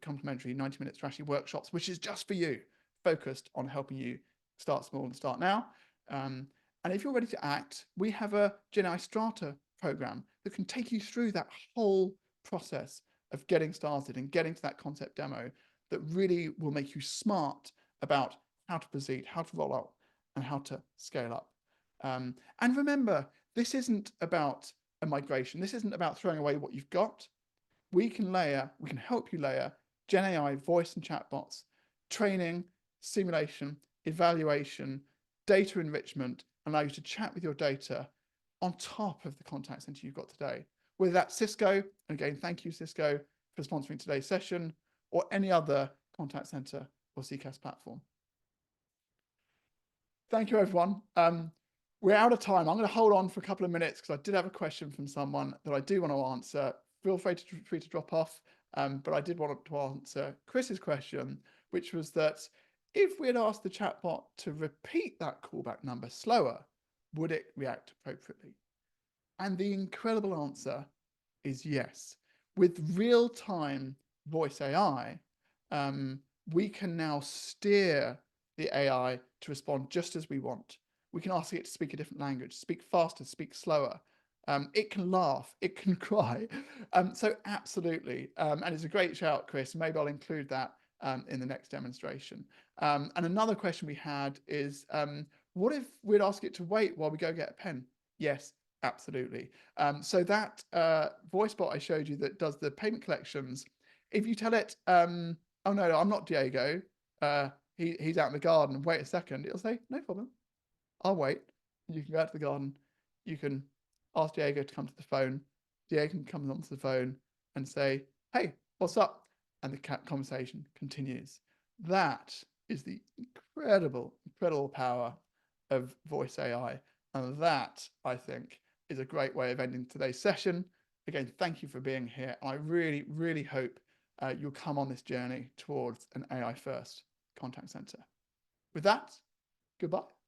complimentary 90-minute strategy workshops, which is just for you, focused on helping you start small and start now. And if you're ready to act, we have a Gen AI Strata program that can take you through that whole process of getting started and getting to that concept demo that really will make you smart about how to proceed, how to roll out, and how to scale up. And remember, this isn't about a migration. This isn't about throwing away what you've got. We can help you layer Gen AI voice and chatbots, training, simulation, evaluation, data enrichment, allow you to chat with your data on top of the contact center you've got today. Whether that's Cisco, and again, thank you, Cisco, for sponsoring today's session, or any other contact center or CCaaS platform. Thank you, everyone. We're out of time. I'm going to hold on for a couple of minutes because I did have a question from someone that I do want to answer. Feel free to drop off, but I did want to answer Chris's question, which was that if we had asked the chatbot to repeat that callback number slower, would it react appropriately? And the incredible answer is yes. With real-time voice AI, we can now steer the AI to respond just as we want. We can ask it to speak a different language, speak faster, speak slower. It can laugh, it can cry. So absolutely. And it's a great shout, Chris. Maybe I'll include that in the next demonstration. And another question we had is, what if we'd ask it to wait while we go get a pen? Yes, absolutely. So that voice bot I showed you that does the payment collections, if you tell it, oh no, I'm not Diego, he's out in the garden, wait a second, it'll say, no problem, I'll wait. You can go out to the garden, you can ask Diego to come to the phone. Diego comes onto the phone and say, hey, what's up? And the conversation continues. That is the incredible, incredible power of voice AI. And that, I think, is a great way of ending today's session. Again, thank you for being here. I really, really hope you'll come on this journey towards an AI first contact center. With that, goodbye.